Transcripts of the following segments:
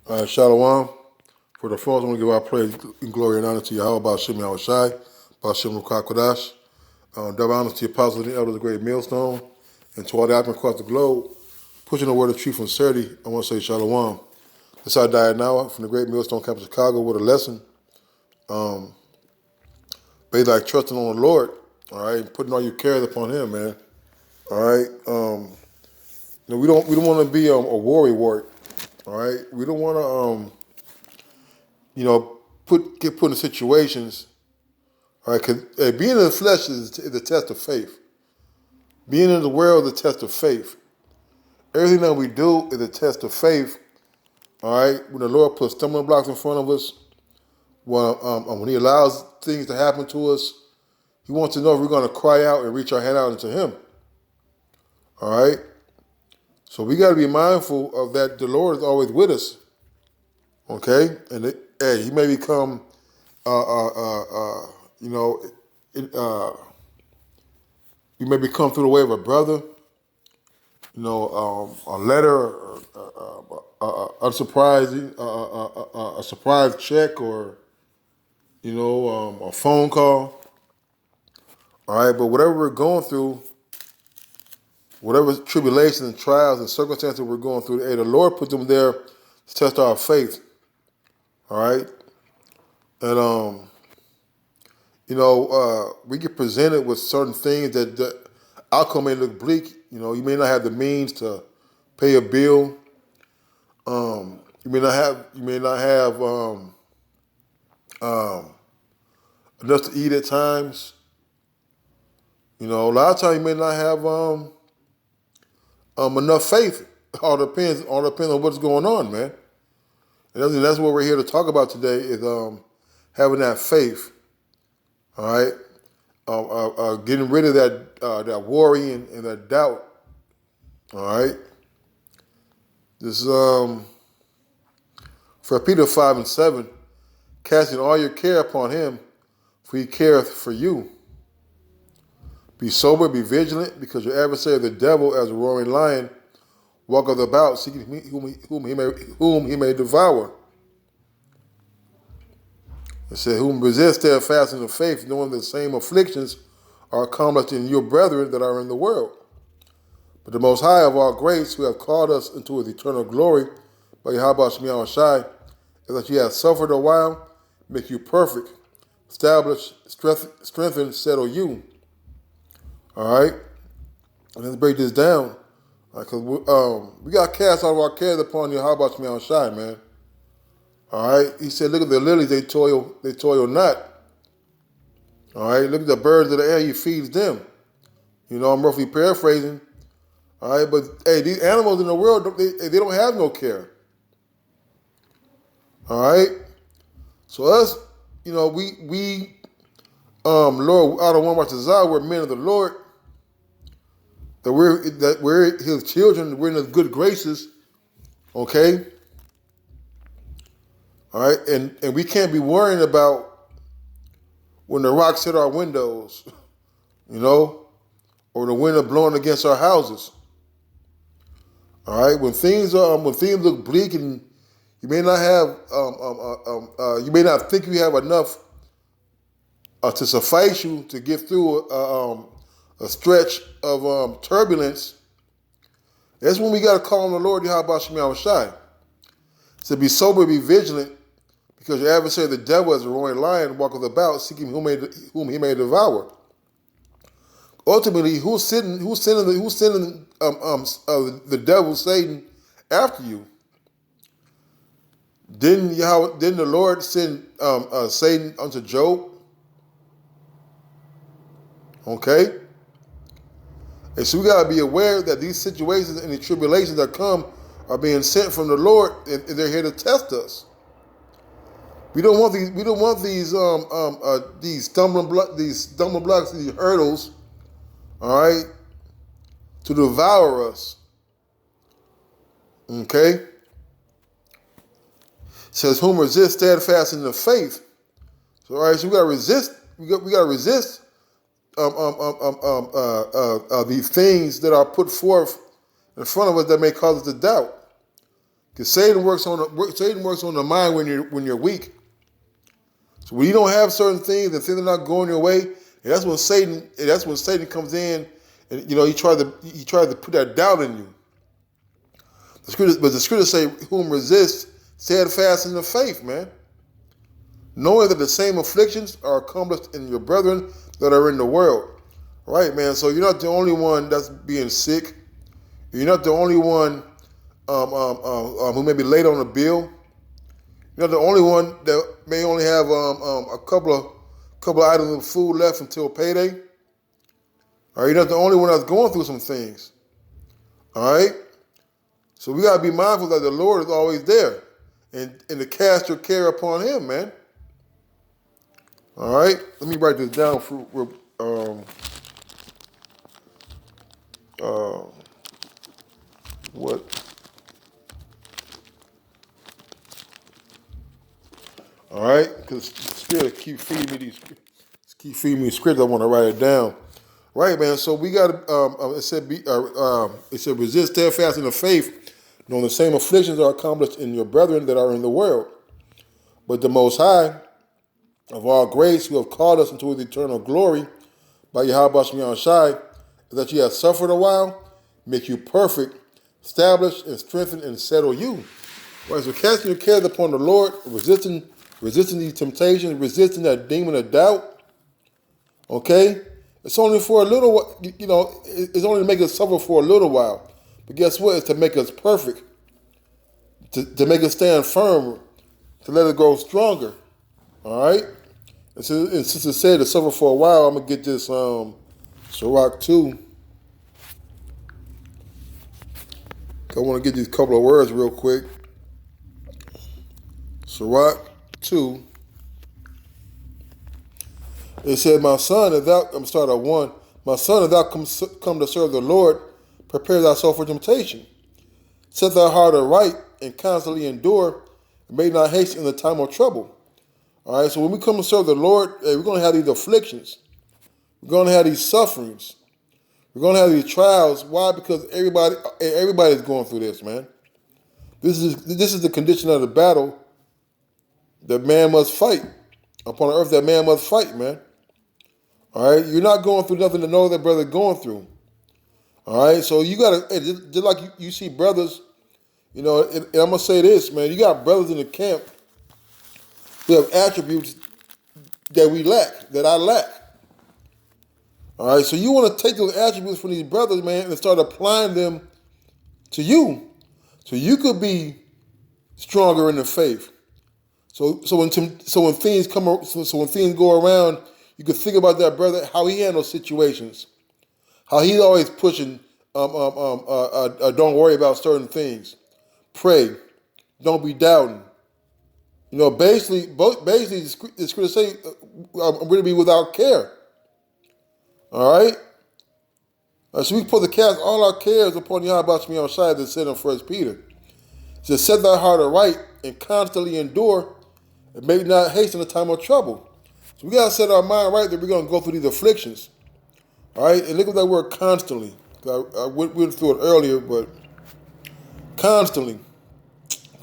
Shalom. For the first, I want to give our praise and glory and honor to Yahweh, Ba'ashem Yahushai, Ba'ashem Rukakodash. Double honor to the apostles and the elders of the great millstone, and to all the admin across the globe, pushing the word of truth from Saturday. I want to say Shalom. This is our Dianawa from the great millstone campus Chicago with a lesson. Be like trusting on the Lord, all right, and putting all your cares upon Him, man. All right. We don't want to be a worry wart, all right. We don't want to get put in situations. All right, because being in the flesh is the test of faith. Being in the world is the test of faith. Everything that we do is a test of faith. All right, when the Lord puts stumbling blocks in front of us, when He allows things to happen to us, He wants to know if we're going to cry out and reach our hand out into Him. All right, so we got to be mindful of that. The Lord is always with us. Okay, and He may become, you may become through the way of a brother, a letter, a surprise check, or a phone call. All right, but whatever we're going through, whatever tribulations and trials and circumstances we're going through, the Lord put them there to test our faith. All right, and we get presented with certain things that the outcome may look bleak. You may not have the means to pay a bill. You may not have enough to eat at times. A lot of times you may not have enough faith. All depends on what's going on, man. And that's what we're here to talk about today is having that faith. All right, getting rid of that worry and that doubt. All right, this is 1 Peter 5:7, casting all your care upon Him, for He careth for you. Be sober, be vigilant, because your adversary the devil, as a roaring lion, walketh about, seeking whom he may devour. It said, whom resist steadfast in the faith, knowing the same afflictions are accomplished in your brethren that are in the world. But the Most High of all grace, who hath called us into His eternal glory, by Yahweh Shemi Shai, is that you have suffered a while, make you perfect, establish, strengthen, settle you. All right? And let's break this down. Because we got to cast all of our cares upon Yahweh Shemi Shai, man. All right, He said, look at the lilies, they toil not. All right, look at the birds of the air, He feeds them. I'm roughly paraphrasing. All right, but hey, these animals in the world, they don't have no care. All right, so us, we Lord, out of one watch desire, we're men of the Lord. That we're His children, we're in His good graces. Okay. All right, and we can't be worrying about when the rocks hit our windows, or the wind are blowing against our houses. All right, when things look bleak and you may not have, you may not think you have enough to suffice you to get through a stretch of turbulence. That's when we got to call on the Lord Yahweh Shemi Shai. To be sober, be vigilant. Because your adversary, the devil, as a roaring lion, walketh about, seeking whom he may devour. Ultimately, who's sending the devil, Satan, after you? Didn't the Lord send Satan unto Job? Okay, and so we gotta be aware that these situations and the tribulations that come are being sent from the Lord, and they're here to test us. We don't want these stumbling blocks, these hurdles, all right, to devour us. Okay. It says, "Whom resist steadfast in the faith." So, all right, so we gotta resist. We gotta resist these things that are put forth in front of us that may cause us to doubt. Because Satan works on the mind when you're weak. So when you don't have certain things and things are not going your way, and that's when Satan comes in, and he tries to put that doubt in you. But the scriptures say, "Whom resist steadfast in the faith," man. Knowing that the same afflictions are accomplished in your brethren that are in the world. Right, man. So you're not the only one that's being sick. You're not the only one who may be late on a bill. You're not the only one that may only have a couple of items of food left until payday. All right, you're not the only one that's going through some things. All right, so we gotta be mindful that the Lord is always there, and to cast your care upon Him, man. All right, let me write this down for what. All right, because Spirit keep feeding me scripts. I want to write it down. Right, man. So we got it said resist steadfast in the faith, knowing the same afflictions are accomplished in your brethren that are in the world. But the Most High of all grace, who have called us into His eternal glory by Yahweh Shem Shai, that ye have suffered a while, make you perfect, establish and strengthen and settle you. Right, so casting your cares upon the Lord, resisting these temptations, resisting that demon of doubt. Okay, it's only for a little while. It's only to make us suffer for a little while. But guess what? It's to make us perfect, to make us stand firm, to let it grow stronger. All right. And since it said to suffer for a while, I'm gonna get this Sirach 2. I want to get these couple of words real quick. Sirach 2. It said, "My son, if thou," I'm going to start at 1. "My son, if thou come to serve the Lord, prepare thyself for temptation. Set thy heart aright and constantly endure, and make not haste in the time of trouble." All right, so when we come to serve the Lord, we're going to have these afflictions. We're going to have these sufferings. We're going to have these trials. Why? Because everybody's going through this, man. This is the condition of the battle that man must fight. Upon the earth that man must fight, man. All right, you're not going through nothing to know that brother going through. All right, so you got to, just like you see brothers, and I'm going to say this, man, you got brothers in the camp who have attributes that we lack, that I lack. All right, so you want to take those attributes from these brothers, man, and start applying them to you, so you could be stronger in the faith. So when things go around, you can think about that brother, how he handles situations, how he's always pushing. Don't worry about certain things. Pray, don't be doubting. Basically, the scriptures say, "I'm going to be without care." All right. So we supposed to cast all our cares upon Yahweh Shem Shai, that said in 1 Peter. It says, "Set thy heart aright and constantly endure, and make not haste in the time of trouble." So we got to set our mind right that we're going to go through these afflictions. All right? And look at that word constantly. I went through it earlier, but constantly.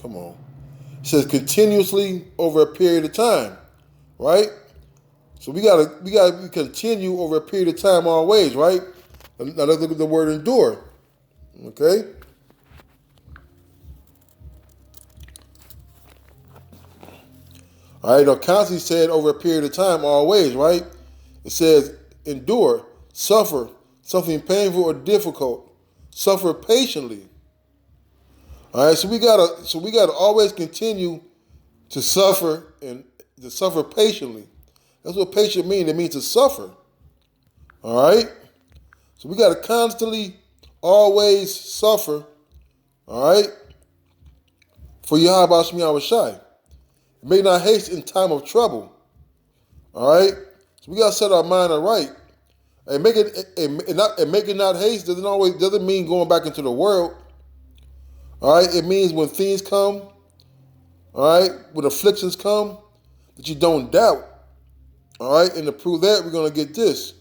Come on. It says continuously over a period of time. Right? So we gotta continue over a period of time always, right? Now let's look at the word endure. Okay? All right, now constantly said over a period of time always, right? It says endure, suffer, something painful or difficult, suffer patiently. All right, so we gotta always continue to suffer and to suffer patiently. That's what patient means. It means to suffer. All right? So we got to constantly, always suffer. All right? For Yahweh Shem Shai. Make not haste in time of trouble. All right? So we got to set our mind right. And make it not haste doesn't mean going back into the world. All right? It means when things come, all right, when afflictions come, that you don't doubt. All right, and to prove that, we're going to get this.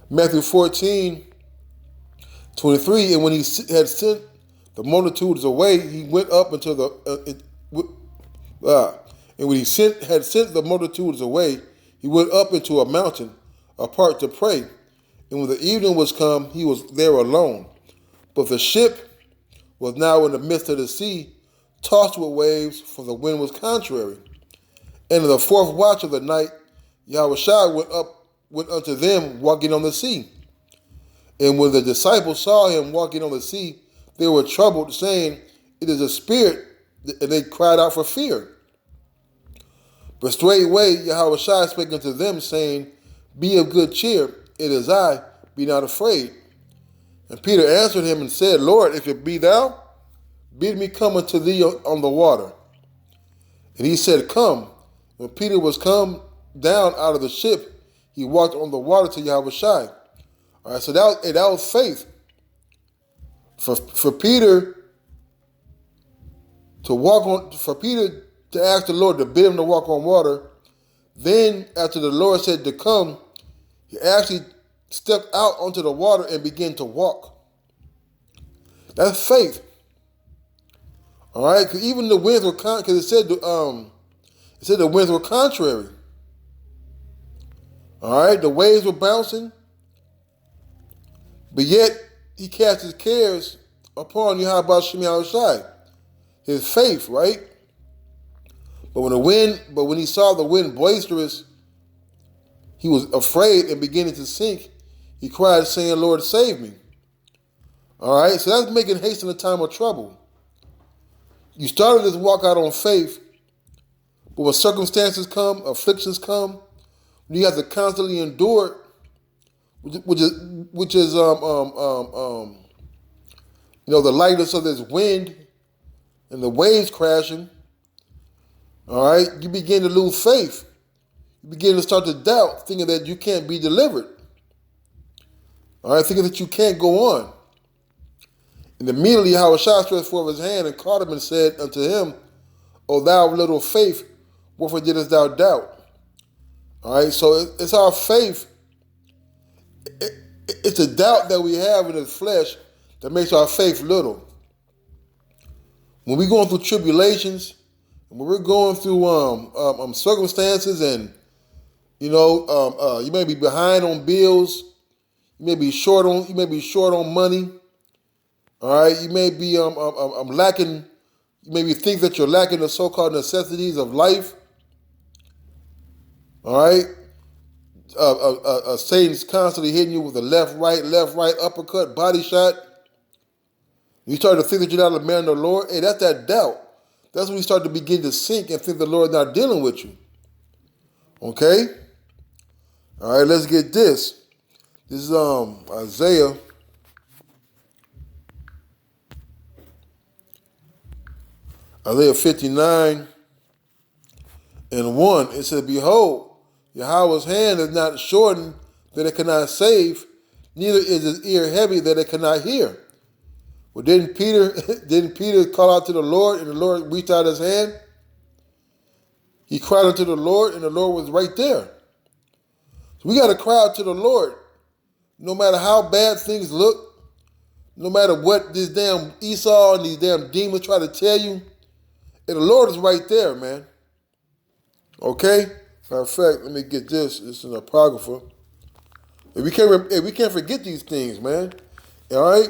Matthew 14:23, "And when he had sent the multitudes away, he went up into and when he had sent the multitudes away, he went up into a mountain apart to pray. And when the evening was come, he was there alone. But the ship was now in the midst of the sea, tossed with waves, for the wind was contrary. And in the fourth watch of the night, Yahushua went unto them walking on the sea. And when the disciples saw him walking on the sea, they were troubled, saying, It is a spirit, and they cried out for fear. But straightway Yahushua spake unto them, saying, Be of good cheer, it is I, be not afraid. And Peter answered him and said, Lord, if it be thou, bid me come unto thee on the water. And he said, Come. When Peter was come down out of the ship, he walked on the water to Yahushua. All right, so that was faith. For Peter to ask the Lord to bid him to walk on water, then after the Lord said to come, he actually stepped out onto the water and began to walk. That's faith. All right, because even the winds were because it said the winds were contrary. All right, the waves were bouncing, but yet he cast his cares upon Yahweh Shem Yahushai, his faith, right? But when he saw the wind boisterous, he was afraid and beginning to sink. He cried, saying, Lord, save me. All right, so that's making haste in a time of trouble. You started this walk out on faith, but when circumstances come, afflictions come, you have to constantly endure it, which is the lightness of this wind and the waves crashing. All right, you begin to lose faith. You begin to start to doubt, thinking that you can't be delivered. All right, thinking that you can't go on. And immediately Yahushua stretched forth his hand and caught him and said unto him, O thou of little faith, wherefore didst thou doubt? All right, so it's our faith. It's a doubt that we have in the flesh that makes our faith little. When we're going through tribulations, when we're going through circumstances, and you may be behind on bills, you may be short on money. All right, you may be lacking. You maybe think that you're lacking the so-called necessities of life. All right, Satan's constantly hitting you with a left, right, uppercut, body shot. You start to think that you're not a man of the Lord. Hey, that's that doubt. That's when you start to begin to sink and think the Lord's not dealing with you. Okay? All right, let's get this. This is Isaiah. Isaiah 59 and 1. It says, Behold, Yahweh's hand is not shortened that it cannot save, neither is his ear heavy that it cannot hear. Well, didn't Peter call out to the Lord, and the Lord reached out his hand? He cried unto the Lord, and the Lord was right there. So we got to cry out to the Lord. No matter how bad things look, no matter what this damn Esau and these damn demons try to tell you, and the Lord is right there, man. Okay? Matter of fact, let me get this. It's an apocrypha. We can't forget these things, man. All right?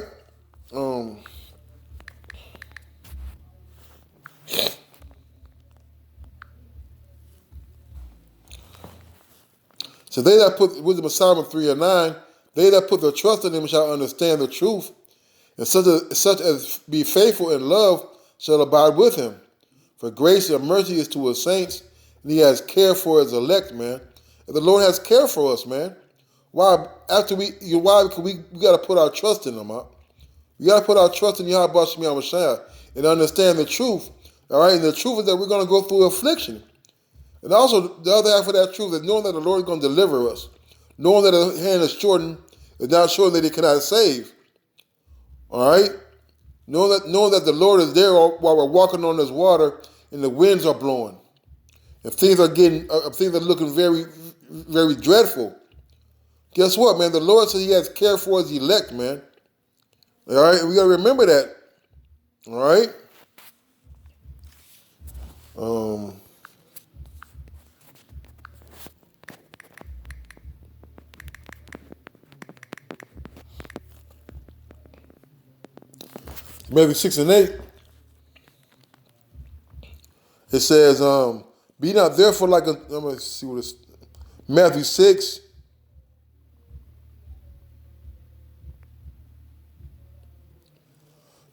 So they that put, wisdom of Solomon 3 and 9, they that put their trust in him shall understand the truth, and such as be faithful in love shall abide with him. For grace and mercy is to his saints, and he has care for his elect, man. And the Lord has care for us, man. Why? Because we got to put our trust in him, huh? We got to put our trust in Yahweh Shem Yahushua and understand the truth. All right, and the truth is that we're going to go through affliction. And also, the other half of that truth is knowing that the Lord is going to deliver us. Knowing that the hand is shortened is not showing that he cannot save. All right? Knowing that the Lord is there while we're walking on this water and the winds are blowing. And things are looking very, very dreadful. Guess what, man? The Lord says he has care for his elect, man. All right? And we got to remember that. All right. Um, Matthew 6 and 8. It says, "Be not therefore like a." I'm gonna see what it's. Matthew 6.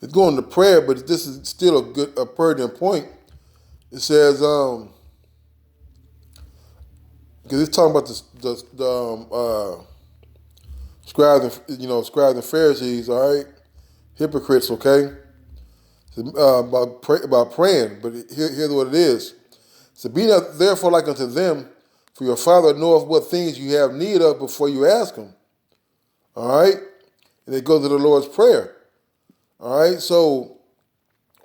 It's going to prayer, but this is still a pertinent point. It says, because it's talking about the scribes and scribes and Pharisees, all right, hypocrites, okay, about praying. But here's what it is. So be not therefore like unto them, for your Father knoweth what things you have need of before you ask Him. All right, and it goes to the Lord's prayer. All right, so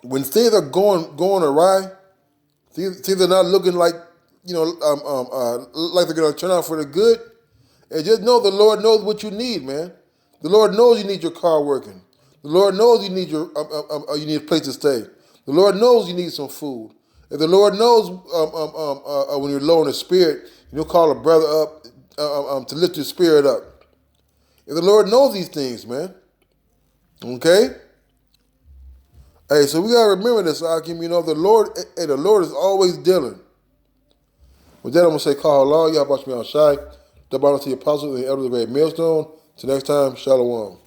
when things are going awry, things are not looking like like they're gonna turn out for the good. And just know the Lord knows what you need, man. The Lord knows you need your car working. The Lord knows you need you need a place to stay. The Lord knows you need some food. And the Lord knows when you're low in the spirit, you'll call a brother up to lift your spirit up. And the Lord knows these things, man. Okay. Hey, so we gotta remember this, Akim. The Lord is always dealing. With that, I'm gonna say, call Allah, y'all watch me on Shai. The bottom to the apostles and the elders of the great millstone. Till next time, Shalom.